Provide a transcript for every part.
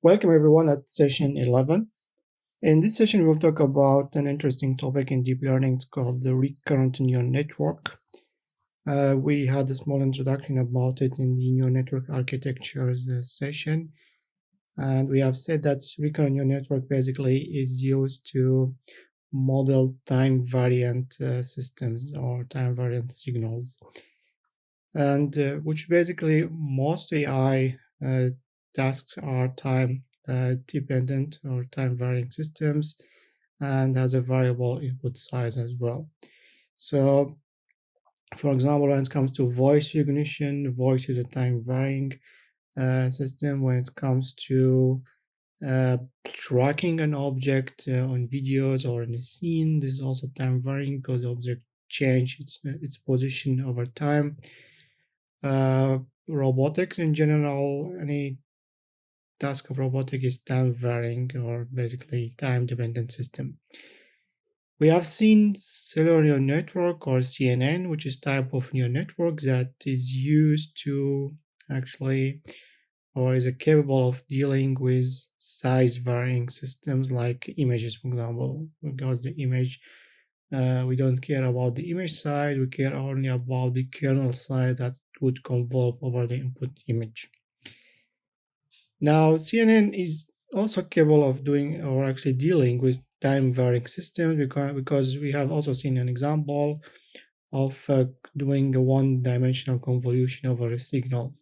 Welcome everyone at session 11. In this session, we'll talk about an interesting topic in deep learning. It's called the recurrent neural network. We had a small introduction about it in the neural network architectures session. And we have said that recurrent neural network basically is used to model time variant systems or time variant signals. And which basically most AI tasks are time dependent or time varying systems and has a variable input size as well. So, for example, when it comes to voice recognition, voice is a time varying system. When it comes to tracking an object on videos or in a scene, this is also time varying because the object change its position over time. Robotics in general, any task of robotic is time varying or basically time dependent system. We have seen cellular neural network or CNN, which is type of neural network that is used to actually or is capable of dealing with size varying systems like images, for example. Because the image, we don't care about the image size, we care only about the kernel size that would convolve over the input image. Now, CNN is also capable of doing or actually dealing with time varying systems because we have also seen an example of doing a one-dimensional convolution over a signal.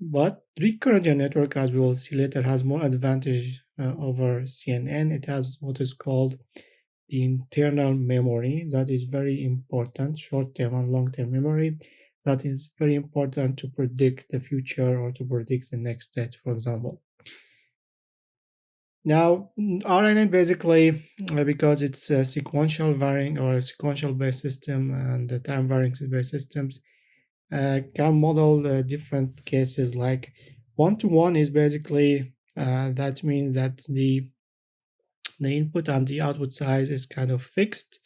But recurrent neural network, as we will see later, has more advantage over CNN. It has what is called the internal memory that is very important, short-term and long-term memory that is very important to predict the future or to predict the next state, for example. Now, RNN basically, because it's a sequential varying or a sequential based system and the time varying based systems, can model the different cases like one-to-one is basically, that means that the input and the output size is kind of fixed.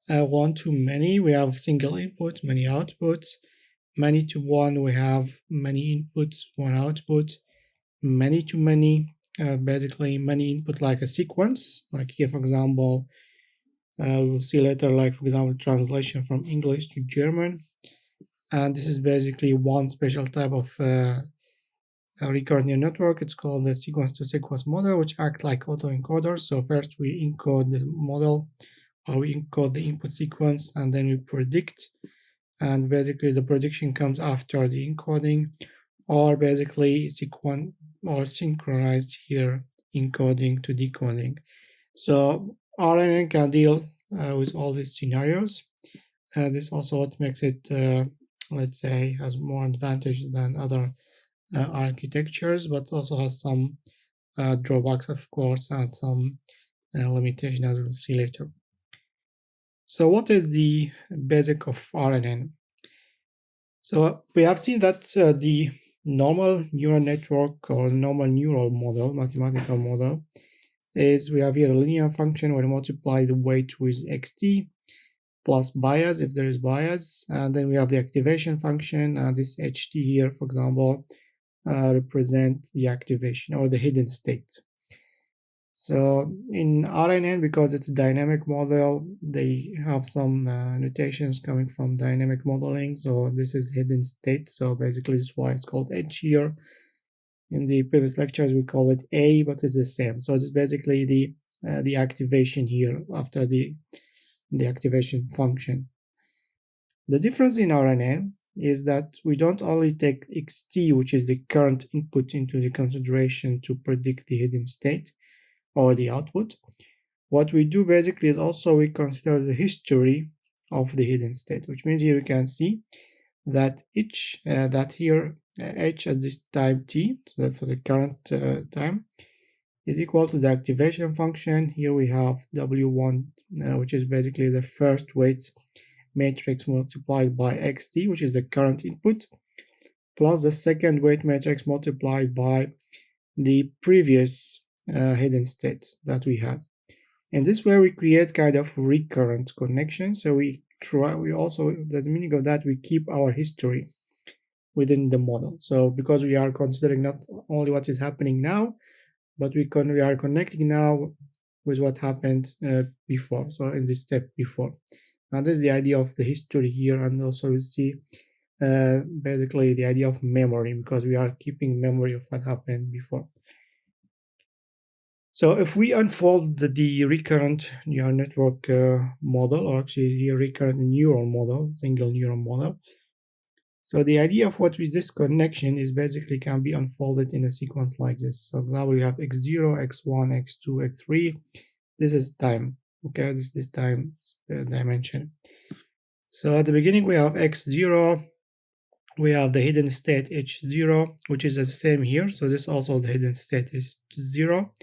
One-to-many, we have single input, many outputs. Many-to-one, we have many inputs, one output. Many-to-many, basically many input like a sequence, like here, for example, we'll see later, like, for example, translation from English to German. And this is basically one special type of recurrent neural network. It's called the sequence-to-sequence model, which act like autoencoders. So first we encode the model, or we encode the input sequence, and then we predict. And basically the prediction comes after the encoding, or basically sequence or synchronized here encoding to decoding. So RNN can deal with all these scenarios. This also what makes it, let's say, has more advantage than other architectures, but also has some drawbacks, of course, and some limitation, as we'll see later. So what is the basic of RNN? So we have seen that the normal neural network or normal neural model, mathematical model, is we have here a linear function where we multiply the weight with xt plus bias if there is bias, and then we have the activation function, and this ht here, for example, represent the activation or the hidden state. So in RNN, because it's a dynamic model, they have some notations coming from dynamic modeling. So this is hidden state. So basically this is why it's called H here. In the previous lectures, we call it A, but it's the same. So it's basically the activation here after the activation function. The difference in RNN is that we don't only take xt, which is the current input, into the consideration to predict the hidden state or the output. What we do basically is also we consider the history of the hidden state, which means here you can see that each that here h at this time t, so that's for the current time, is equal to the activation function. Here we have w1, which is basically the first weight matrix multiplied by xt, which is the current input, plus the second weight matrix multiplied by the previous hidden state that we had. In this way, we create kind of recurrent connection. So we also, the meaning of that, we keep our history. within the model. So because we are considering not only what is happening now, but we are connecting now with what happened before. So in this step before, and this is the idea of the history here, and also you see basically the idea of memory, because we are keeping memory of what happened before. So if we unfold the recurrent neural network model, or actually the recurrent neural model, single neural model, so the idea of what is this connection is basically can be unfolded in a sequence like this. So now we have x0, x1, x2, x3. This is time. Okay, this is this time dimension. So at the beginning we have x0, we have the hidden state h0, which is the same here. So this also the hidden state is 0.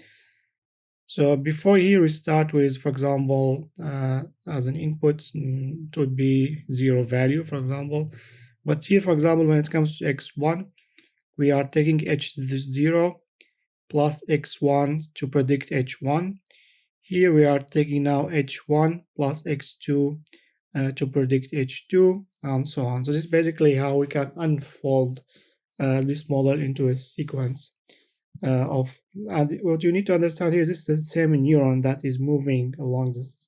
So before here we start with, for example, as an input, it would be 0 value, for example. But here, for example, when it comes to x1, we are taking h0 plus x1 to predict h1. Here we are taking now h1 plus x2 to predict h2, and so on. So this is basically how we can unfold this model into a sequence of. And what you need to understand here is this is the same neuron that is moving along this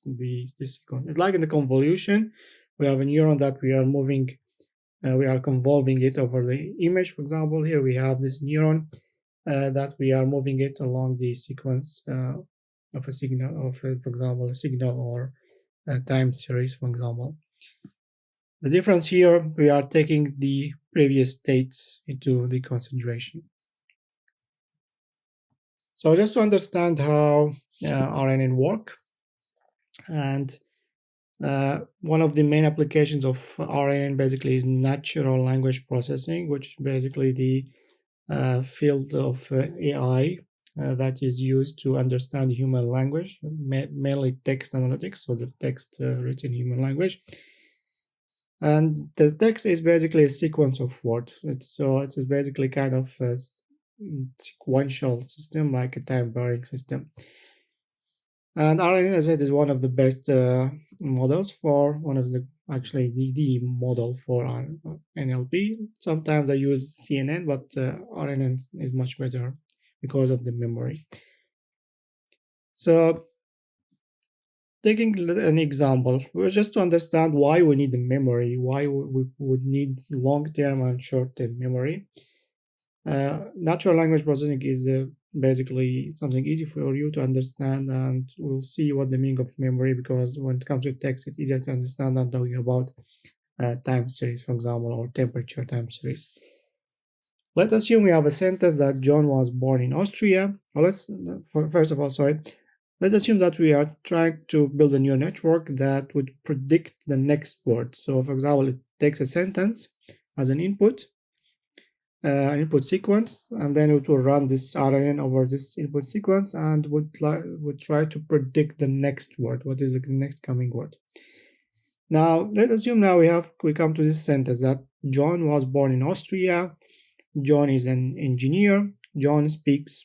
sequence. It's like in the convolution, we have a neuron that we are moving. We are convolving it over the image. For example, here we have this neuron that we are moving it along the sequence of a signal, for example, a signal or a time series, for example. The difference here, we are taking the previous states into the consideration. So just to understand how RNN work, and one of the main applications of RNN basically is natural language processing, which is basically the field of AI that is used to understand human language, mainly text analytics, so the text written human language. And the text is basically a sequence of words. So it is basically kind of a sequential system, like a time varying system. And RNN, as I said, is one of the best models for one of the the model for NLP. Sometimes I use CNN, but RNN is much better because of the memory. So taking an example, just to understand why we need the memory, why we would need long-term and short-term memory. Natural language processing is basically something easy for you to understand, and we'll see what the meaning of memory, because when it comes to text, it's easier to understand than talking about time series, for example, or temperature time series. Let's assume we have a sentence that John was born in Austria. Well, first of all, let's assume that we are trying to build a neural network that would predict the next word. So, for example, it takes a sentence as an input sequence, and then it will run this RNN over this input sequence and would try to predict the next word. What is the next coming word? Now, let's assume now we come to this sentence that John was born in Austria. John is an engineer. John speaks,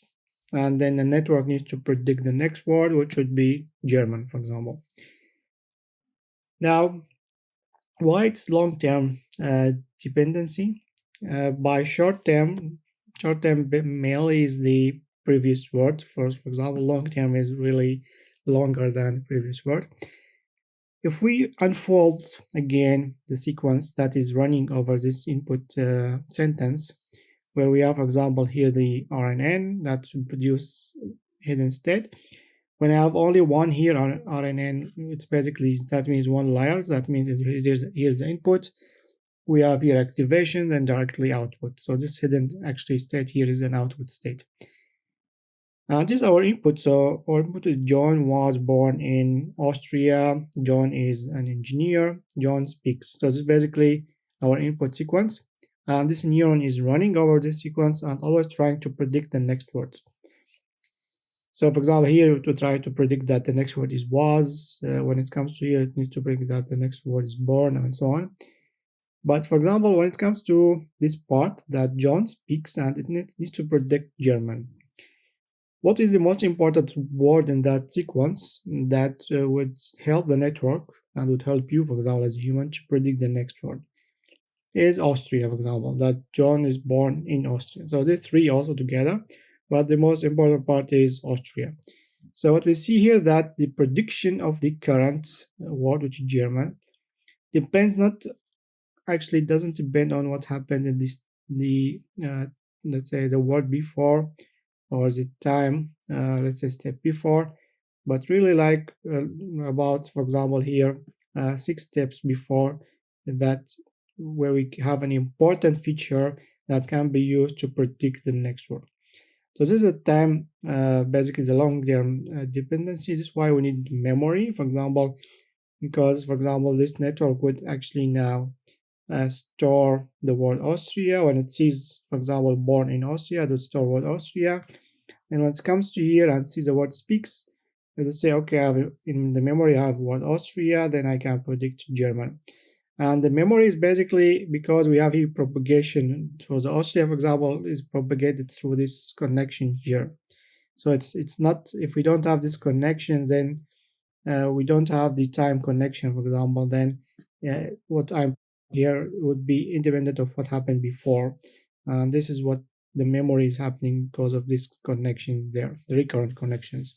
and then the network needs to predict the next word, which would be German, for example. Now, why it's long-term dependency? By short-term mainly is the previous word. For example, long-term is really longer than the previous word. If we unfold again the sequence that is running over this input sentence, where we have, for example, here the RNN that produce hidden state. When I have only one here RNN, it's basically, that means one layer. That means here's the input. We have here activation and directly output. So this hidden actually state here is an output state. This is our input. So our input is John was born in Austria. John is an engineer. John speaks. So this is basically our input sequence. And this neuron is running over this sequence and always trying to predict the next word. So, for example, here to try to predict that the next word is was. When it comes to here, it needs to predict that the next word is born, and so on. But for example, when it comes to this part that John speaks, and it needs to predict German. What is the most important word in that sequence that would help the network and would help you, for example, as a human, to predict the next word? is Austria, for example, that John is born in Austria. So these three also together, but the most important part is Austria. So what we see here that the prediction of the current word, which is German, depends not actually doesn't depend on what happened in this the let's say the word before or the time let's say step before, but really like about for example here 6 steps before that, where we have an important feature that can be used to predict the next word. So this is a time basically the long term dependency. This is why we need memory, for example, because for example this network would actually now store the word Austria. When it sees, for example, born in Austria, it would store word Austria. And when it comes to here and sees the word speaks, it will say, okay, I have in the memory I have word Austria, then I can predict German. And the memory is basically because we have here propagation. So the Austria, for example, is propagated through this connection here. So it's not, if we don't have this connection, then we don't have the time connection, for example, then what I'm here would be independent of what happened before. And this is what the memory is happening because of this connection there, the recurrent connections.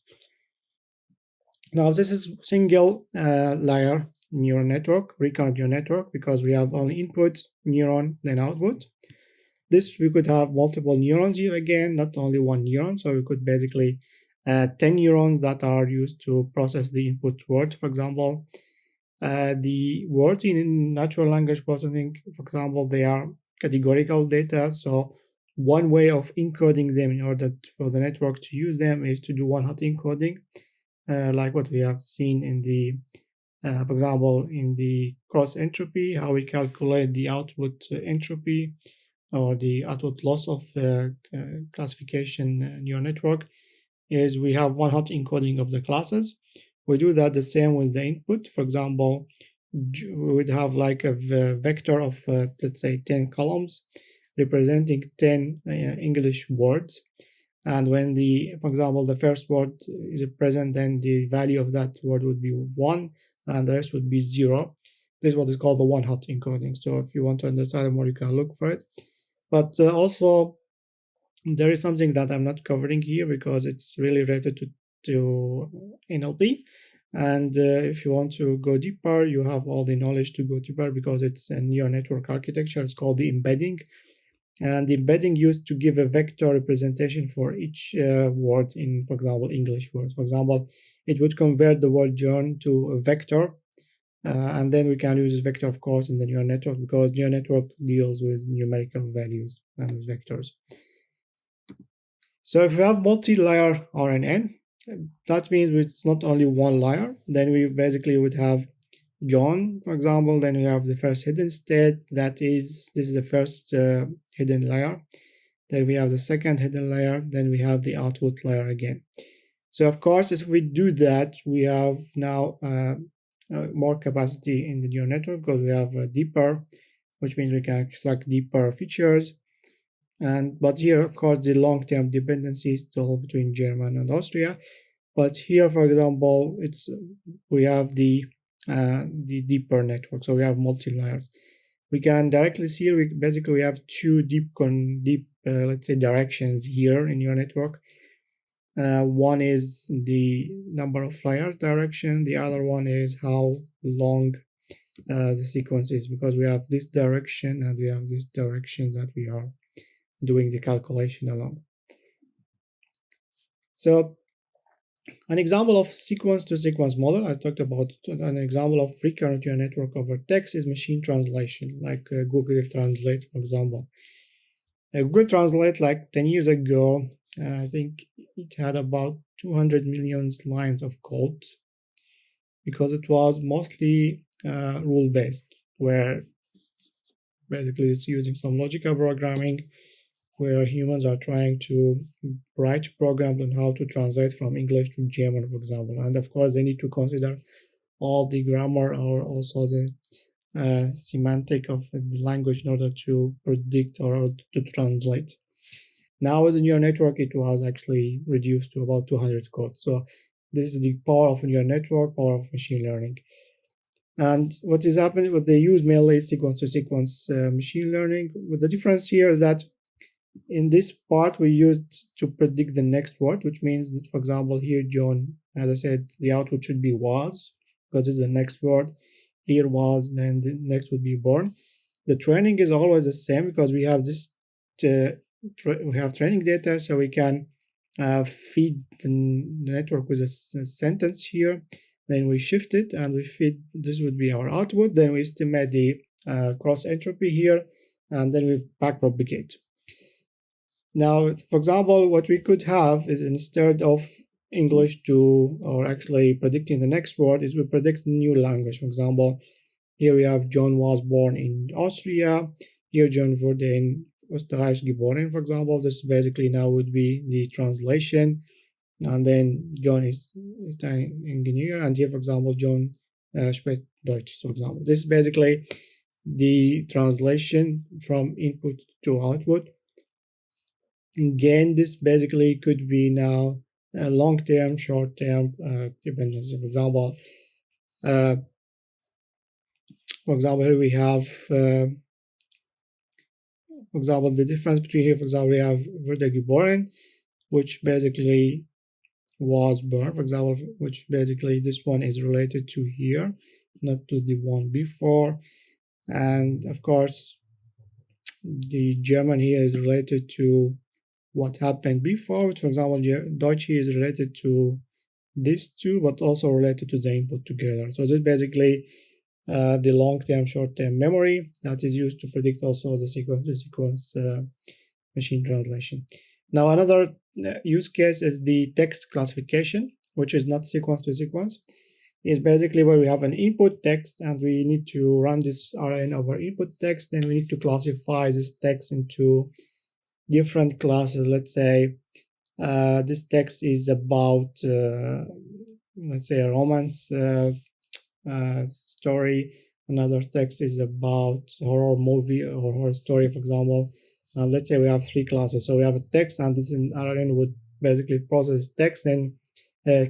Now, this is single layer neural network, recurrent neural network, because we have only input, neuron, then output. This we could have multiple neurons here again, not only one neuron. So we could basically 10 neurons that are used to process the input words, for example. The words in natural language processing, for example, they are categorical data. So one way of encoding them in order for the network to use them is to do one-hot encoding, like what we have seen in the, for example, in the cross entropy, how we calculate the output entropy or the output loss of classification neural network is we have one hot encoding of the classes. We do that the same with the input. For example, we would have like a vector of let's say 10 columns representing 10 English words. And when the, for example, the first word is present, then the value of that word would be 1 and the rest would be 0. This is what is called the one hot encoding. So if you want to understand more, you can look for it. But also there is something that I'm not covering here because it's really related to NLP. And if you want to go deeper, you have all the knowledge to go deeper because it's a neural network architecture. It's called the embedding. And the embedding used to give a vector representation for each word in, for example, English words. For example, it would convert the word John to a vector. And then we can use this vector, of course, in the neural network because neural network deals with numerical values and with vectors. So if we have multi-layer RNN, that means it's not only one layer. Then we basically would have John, for example. Then we have the first hidden state. This is the first hidden layer. Then we have the second hidden layer. Then we have the output layer again. So of course, if we do that, we have now more capacity in the neural network because we have deeper, which means we can extract deeper features. But here, of course, the long-term dependency is still between German and Austria. But here, for example, we have the deeper network, so we have multi-layers. We can directly see we have two deep let's say directions here in your network. One is the number of layers direction. The other one is how long the sequence is, because we have this direction and we have this direction that we are doing the calculation along. So an example of sequence-to-sequence model, I talked about an example of recurrent neural network over text is machine translation, like Google Translate, for example. Google Translate, like 10 years ago, I think it had about 200 million lines of code because it was mostly rule-based, where basically it's using some logical programming where humans are trying to write programs on how to translate from English to German, for example. And of course, they need to consider all the grammar or also the semantic of the language in order to predict or to translate. Now with the neural network, it was actually reduced to about 200 codes. So this is the power of a neural network, power of machine learning. And what is happening, what they use mainly is sequence to sequence machine learning. With the difference here is that in this part we used to predict the next word, which means that, for example, here John, as I said, the output should be was, because it's the next word. Here was, then the next would be born. The training is always the same because we have this we have training data, so we can feed the network with a sentence here, then we shift it and we feed, this would be our output, then we estimate the cross entropy here, and then we backpropagate. Now, for example, what we could have is, instead of English to, or actually predicting the next word, is we predict a new language. For example, here we have John was born in Austria. Here John wurde in Österreich geboren, for example. This basically now would be the translation. And then John is an engineer. And here, for example, John spricht Deutsch, for example. This is basically the translation from input to output. Again, this basically could be now a long-term, short-term dependency. For example, here we have, for example, the difference between here, for example, we have wurde geboren, which basically was born, for example, which basically this one is related to here, not to the one before. And of course, the German here is related to what happened before, which, for example, Deutsch is related to these two, but also related to the input together. So this is basically the long-term, short-term memory that is used to predict also the sequence-to-sequence machine translation. Now, another use case is the text classification, which is not sequence-to-sequence. Is basically where we have an input text and we need to run this RNN over input text, and we need to classify this text into different classes. Let's say this text is about, let's say, a romance story. Another text is about horror movie or horror story, for example. Let's say we have three classes. So we have a text, and this in RNN would basically process text and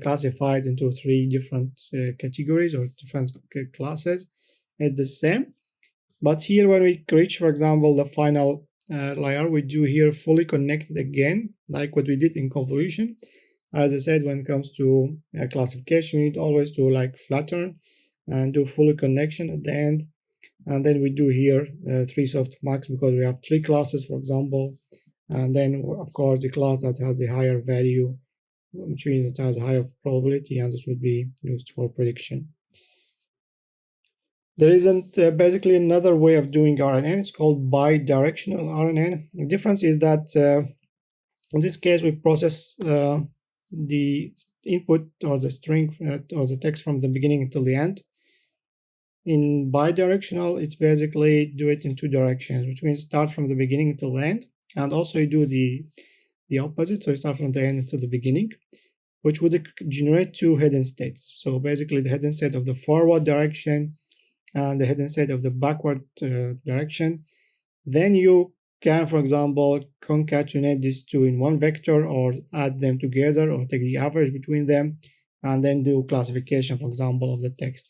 classify it into three different categories or different classes. It's the same. But here, when we reach, for example, the final layer, we do here fully connected again, like what we did in convolution. As I said, when it comes to classification, you need always to like flatten and do fully connection at the end. And then we do here three softmax because we have three classes, for example. And then, of course, the class that has the higher value, which means it has a higher probability, and this would be used for prediction. There isn't basically another way of doing RNN. It's called bidirectional RNN. The difference is that in this case, we process the input or the string or the text from the beginning until the end. In bidirectional, it's basically do it in two directions, which means start from the beginning until the end. And also you do the opposite, so you start from the end until the beginning, which would generate two hidden states. So basically the hidden state of the forward direction and the hidden state of the backward direction. Then you can, for example, concatenate these two in one vector or add them together or take the average between them and then do classification, for example, of the text.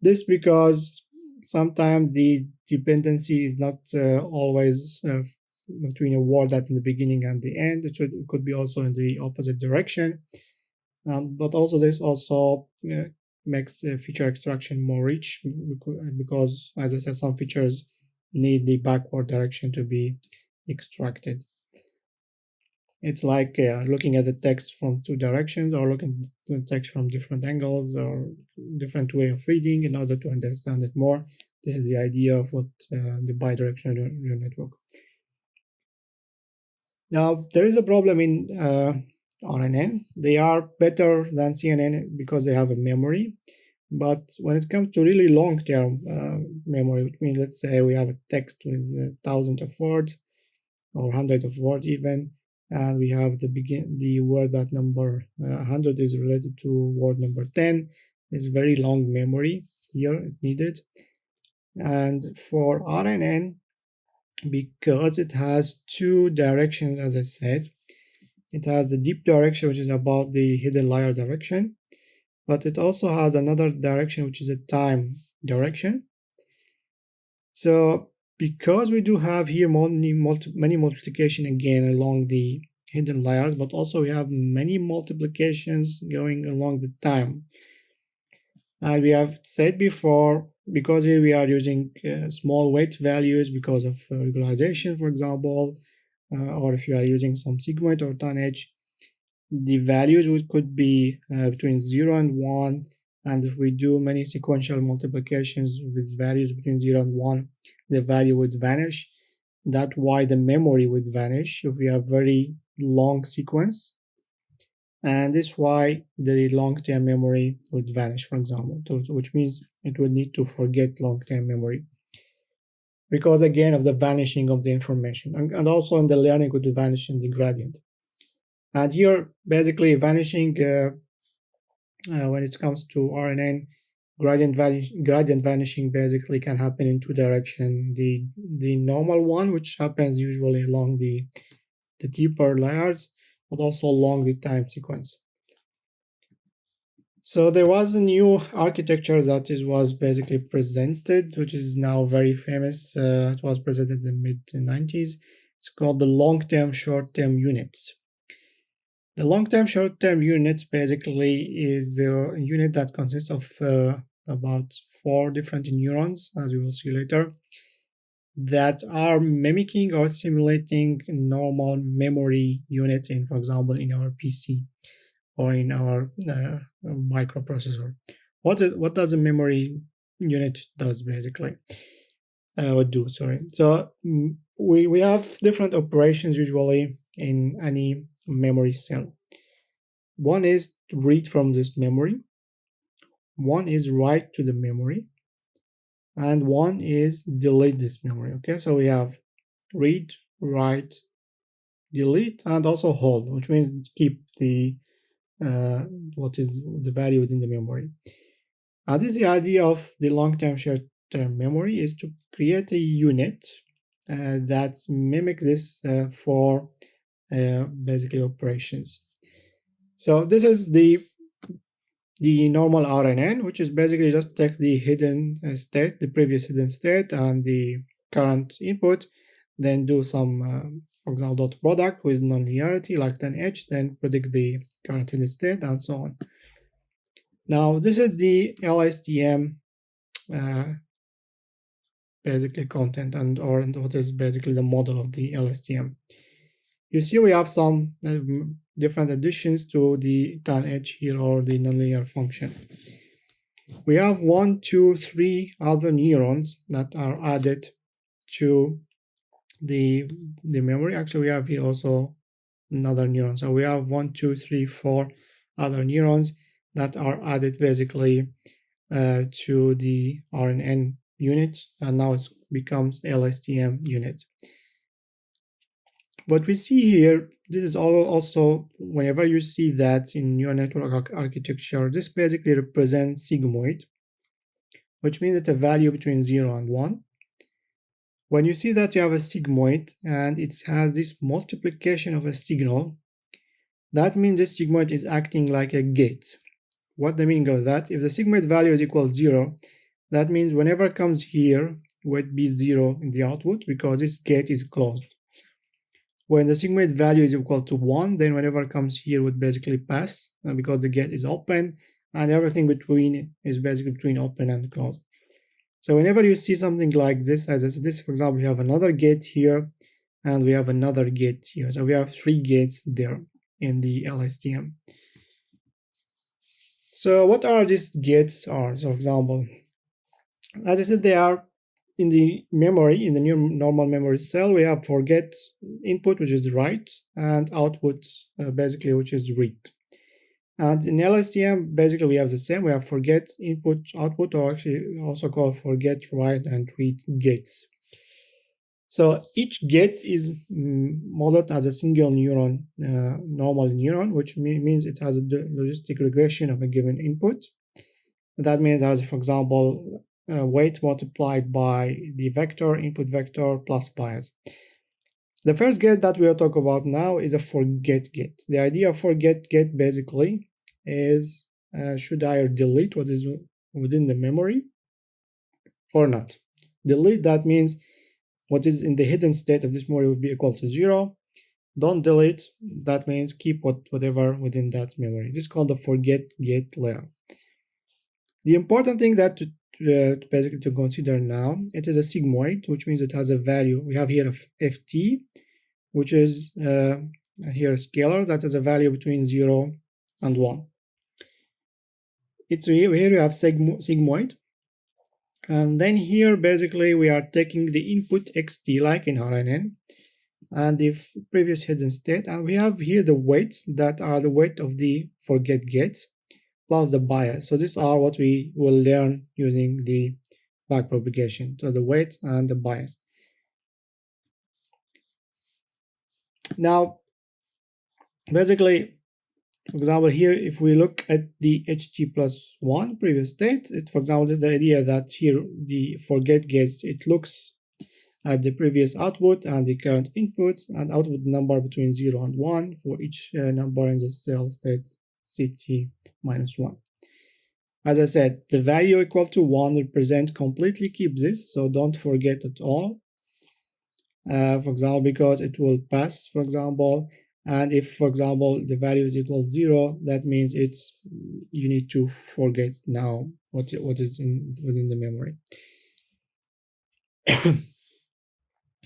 This because sometimes the dependency is not always between a word that's in the beginning and the end. It could be also in the opposite direction. But also this also makes feature extraction more rich because, as I said, some features need the backward direction to be extracted. It's like looking at the text from two directions or looking at the text from different angles or different way of reading in order to understand it more. This is the idea of what the bidirectional neural network. Now, there is a problem in RNN. They are better than CNN because they have a memory. But when it comes to really long-term memory, which means, let's say we have a text with thousands of words or hundreds of words even, and we have the word that number 100 is related to word number 10. It's very long memory here needed. And for RNN, because it has two directions, as I said, it has the deep direction, which is about the hidden layer direction, but it also has another direction, which is a time direction. So because we do have here many multiplication again along the hidden layers, but also we have many multiplications going along the time. And we have said before, because here we are using small weight values because of regularization, for example, or if you are using some sigmoid or tonnage, the values could be between 0 and 1. And if we do many sequential multiplications with values between 0 and 1, the value would vanish. That's why the memory would vanish if we have very long sequence. And this is why the long-term memory would vanish, for example, which means it would need to forget long-term memory because again of the vanishing of the information, and also in the learning would vanish in the gradient. And here basically vanishing when it comes to RNN, gradient vanishing basically can happen in two directions. The normal one, which happens usually along the deeper layers, but also along the time sequence. So there was a new architecture that was basically presented, which is now very famous. It was presented in the mid-90s. It's called the long-term short-term units. The long-term short-term units basically is a unit that consists of about 4 different neurons, as you will see later, that are mimicking or simulating normal memory units in, for example, in our PC or in our microprocessor. What does a memory unit does basically? So we have different operations usually in any memory cell. One is read from this memory, one is write to the memory, and one is delete this memory. Okay, so we have read, write, delete, and also hold, which means keep the what is the value within the memory. And this is the idea of the long-term short-term memory, is to create a unit that mimics this for basically operations. So this is the normal RNN, which is basically just take the hidden state, the previous hidden state, and the current input, then do some, for example, dot product with nonlinearity like 10H, then predict the current hidden state, and so on. Now, this is the LSTM basically content, or what is basically the model of the LSTM. You see we have some different additions to the tanh here, or the nonlinear function. We have 1, 2, 3 other neurons that are added to the memory. Actually, we have here also another neuron. So we have 1, 2, 3, 4 other neurons that are added basically to the RNN unit, and now it becomes LSTM unit. What we see here, this is also whenever you see that in neural network architecture, this basically represents sigmoid, which means it's a value between 0 and 1. When you see that you have a sigmoid and it has this multiplication of a signal, that means this sigmoid is acting like a gate. What the meaning of that? If the sigmoid value is equal to 0, that means whenever it comes here, would be 0 in the output because this gate is closed. When the sigmoid value is equal to 1, then whenever it comes here would basically pass because the gate is open, and everything between is basically between open and closed. So whenever you see something like this, as this, for example, we have another gate here, and we have another gate here. So we have 3 gates there in the LSTM. So what are these gates are? So for example, as I said, they are in the memory, in the new normal memory cell, we have forget input, which is write, and output, basically, which is read. And in LSTM, basically, we have the same. We have forget input, output, or actually also called forget, write, and read gates. So each gate is modeled as a single neuron, normal neuron, which means it has a logistic regression of a given input. That means it has, for example, weight multiplied by the vector, input vector, plus bias. The first gate that we will talk about now is a forget gate. The idea of forget gate basically is should I delete what is within the memory, or not. Delete, that means what is in the hidden state of this memory would be equal to 0. Don't delete, that means keep whatever within that memory. This is called the forget get layer. The important thing that basically to consider now, it is a sigmoid, which means it has a value. We have here a ft, which is here a scalar that has a value between 0 and 1. It's here you have sigmoid, and then here basically we are taking the input xt like in RNN and the previous hidden state, and we have here the weights that are the weight of the forget get plus the bias. So these are what we will learn using the backpropagation. So the weight and the bias. Now, basically, for example, here, if we look at the ht plus 1 previous state, for example, this is the idea that here the forget gets, it looks at the previous output and the current inputs and output number between 0 and 1 for each number in the cell state ct minus 1. As I said, the value equal to 1 represent completely keep this, so don't forget at all. For example, because it will pass, for example, and if, for example, the value is equal to 0, that means you need to forget now what is within the memory.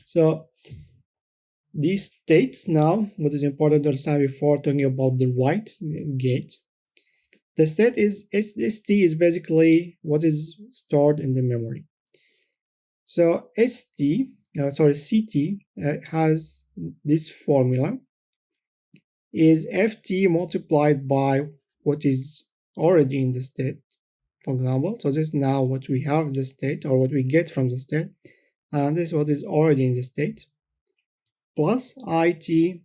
So these states now, what is important to understand before talking about the write gate, the state is st is basically what is stored in the memory. So ct has this formula is ft multiplied by what is already in the state, for example. So this is now what we have the state, or what we get from the state, and this is what is already in the state, plus it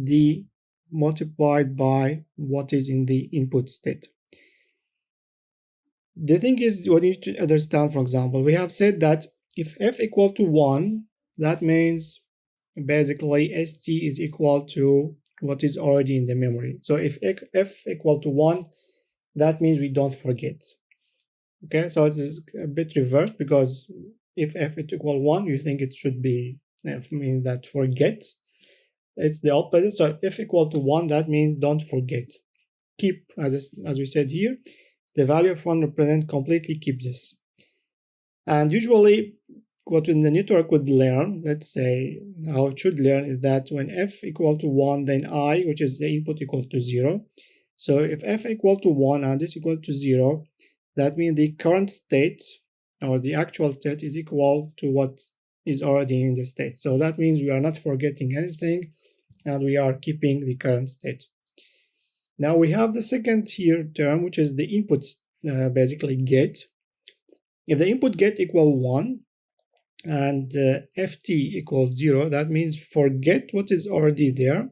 d multiplied by what is in the input state. The thing is, what you need to understand, for example, we have said that if f equal to 1, that means basically st is equal to what is already in the memory. So if f equal to 1, that means we don't forget. Okay, so it is a bit reversed, because if f is equal 1, you think it should be f means that forget. It's the opposite. So if equal to 1, that means don't forget. Keep, as we said here, the value of 1 represent completely keep this. And usually what in the network would learn, let's say how it should learn, is that when f equal to 1, then I, which is the input, equal to 0. So if f equal to 1 and this equal to 0, that means the current state, or the actual state, is equal to what is already in the state. So that means we are not forgetting anything, and we are keeping the current state. Now we have the second here term, which is the input basically get. If the input get equal 1 and ft equals 0, that means forget what is already there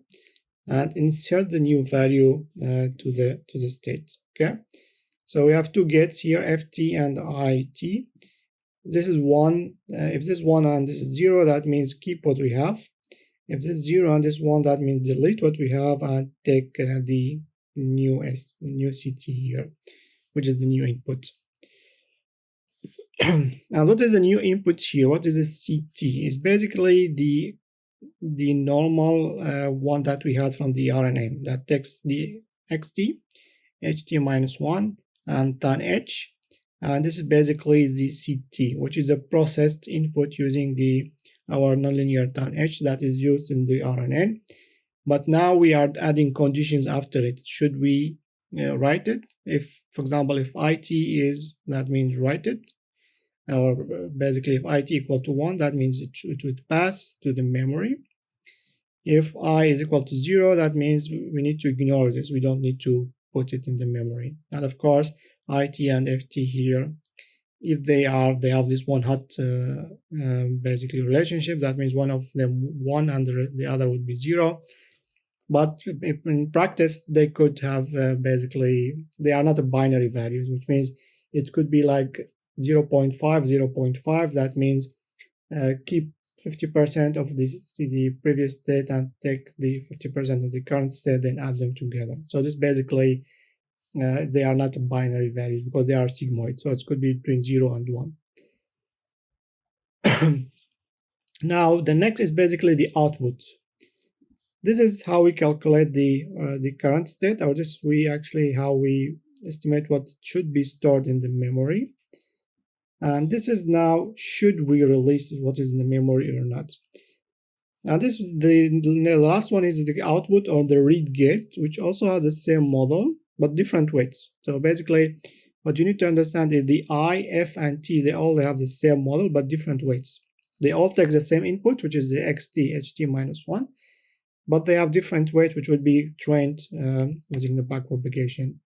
and insert the new value to the state. Okay, so we have two gets here, ft and it. This is 1. If this is 1 and this is 0, that means keep what we have. If this is 0 and this 1, that means delete what we have and take the new ct here, which is the new input. And what is the new input here? What is a ct? It's basically the normal one that we had from the RNN that takes the xt, ht minus 1, and tan h, and this is basically the ct, which is a processed input using our nonlinear tan h that is used in the RNN. But now we are adding conditions after it. Should we write it? If, for example, if it is, that means write it. Or basically if it equal to 1, that means it would pass to the memory. If I is equal to 0, that means we need to ignore this. We don't need to put it in the memory. And of course, it and ft here, if they have this one hot basically relationship, that means one of them 1 and the other would be 0. But in practice, they could have basically, they are not a binary values, which means it could be like 0.5, 0.5. That means keep 50% of the previous state and take the 50% of the current state, then add them together. So this basically, they are not binary values because they are sigmoid. So it could be between 0 and 1. Now the next is basically the output. This is how we calculate the current state, or this we actually how we estimate what should be stored in the memory. And this is now should we release what is in the memory or not. Now this is the last one is the output or the read gate, which also has the same model but different weights. So basically, what you need to understand is the I, F, and T, they all have the same model but different weights. They all take the same input, which is the xt, ht minus 1, but they have different weight, which would be trained using the backpropagation.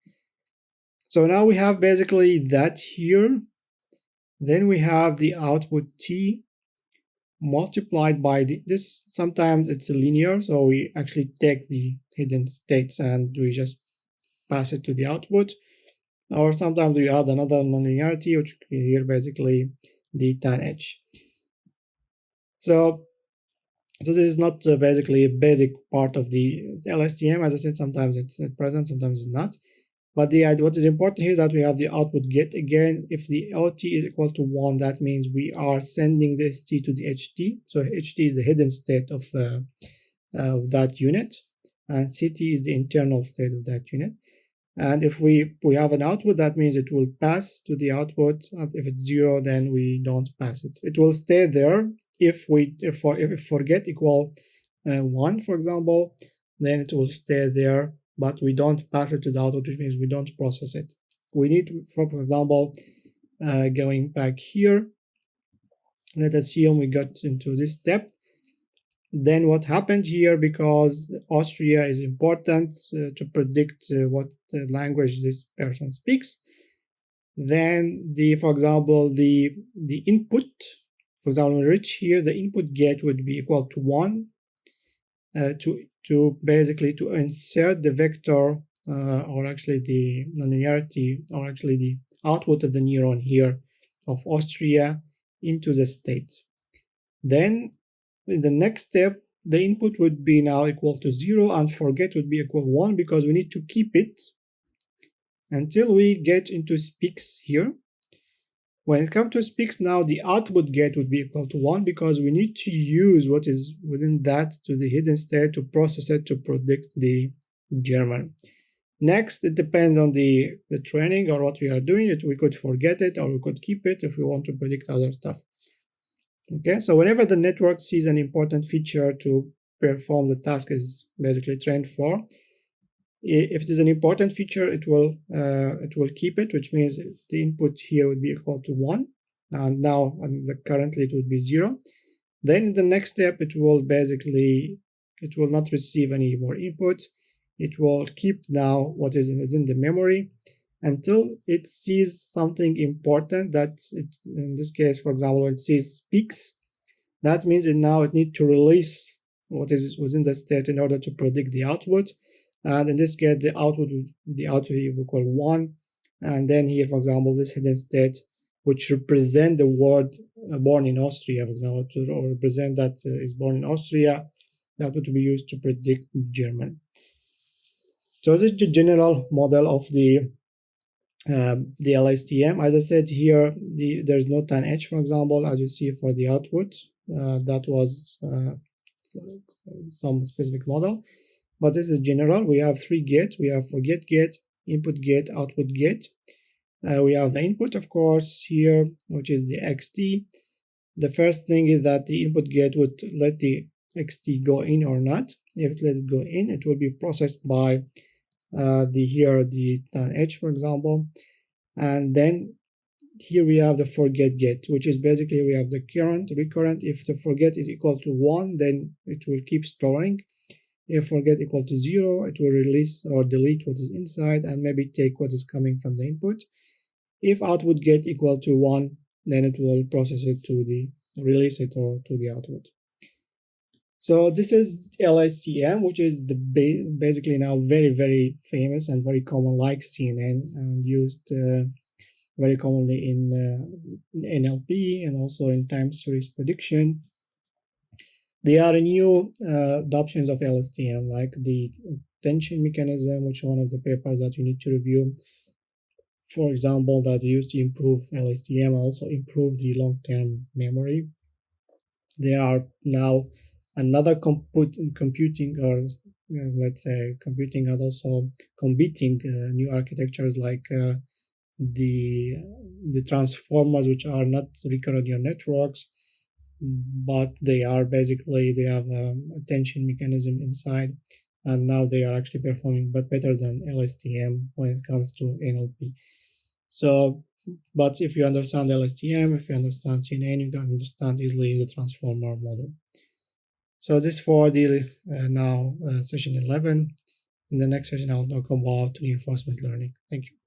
So now we have basically that here. Then we have the output T multiplied by this. Sometimes it's linear, so we actually take the hidden states and we just pass it to the output. Or sometimes we add another nonlinearity, which here basically the tan h. So this is not basically a basic part of the LSTM. As I said, sometimes it's present, sometimes it's not. But what is important here is that we have the output get again. If the LT is equal to 1, that means we are sending the ST to the HT. So HT is the hidden state of that unit, and CT is the internal state of that unit. And if we have an output, that means it will pass to the output. And if it's 0, then we don't pass it. It will stay there. If forget equal 1, for example, then it will stay there, but we don't pass it to the output, which means we don't process it. We need to, for example, going back here, let's assume we got into this step. Then what happened here, because Austria is important to predict what language this person speaks, then for example, the input, for example, reach here, the input gate would be equal to 1 to basically to insert the vector or actually the nonlinearity, or actually the output of the neuron here of Austria into the state. Then in the next step, the input would be now equal to 0 and forget would be equal to 1, because we need to keep it until we get into speaks here. When it comes to speaks now, the output gate would be equal to 1, because we need to use what is within that to the hidden state to process it to predict the German. Next, it depends on the training or what we are doing. We could forget it or we could keep it if we want to predict other stuff. Okay, so whenever the network sees an important feature to perform the task is basically trained for, if it is an important feature, it will keep it, which means the input here would be equal to 1, and now currently it would be 0. Then in the next step, it will not receive any more input. It will keep now what is within the memory until it sees something important that in this case, for example, when it sees speaks, that means it needs to release what is within the state in order to predict the output. And in this case, the output here will equal 1. And then here, for example, this hidden state, which represent the word born in Austria, for example, to represent that is born in Austria, that would be used to predict German. So this is the general model of the LSTM. As I said here, there's no tan h, for example, as you see for the output. That was some specific model. But this is general. We have 3 gates. We have forget gate, input gate, output gate. We have the input, of course, here, which is the xt. The first thing is that the input gate would let the xt go in or not. If it let it go in, it will be processed by the tan h, for example. And then here we have the forget gate, which is basically we have the recurrent. If the forget is equal to 1, then it will keep storing. If forget equal to 0, it will release or delete what is inside and maybe take what is coming from the input. If output get equal to 1, then it will process it release it or to the output. So this is LSTM, which is basically now very, very famous and very common, like CNN, and used very commonly in NLP and also in time series prediction. There are new adoptions of LSTM, like the attention mechanism, which is one of the papers that you need to review. For example, that used to improve LSTM, also improve the long-term memory. There are now another computing, or let's say computing, and also competing new architectures like the the transformers, which are not recurrent neural networks, but they are basically they have a attention mechanism inside, and now they are actually performing but better than LSTM when it comes to NLP. So, but if you understand LSTM, if you understand CNN, you can understand easily the transformer model. So this for the now session 11. In the next session, I'll talk about reinforcement learning. Thank you.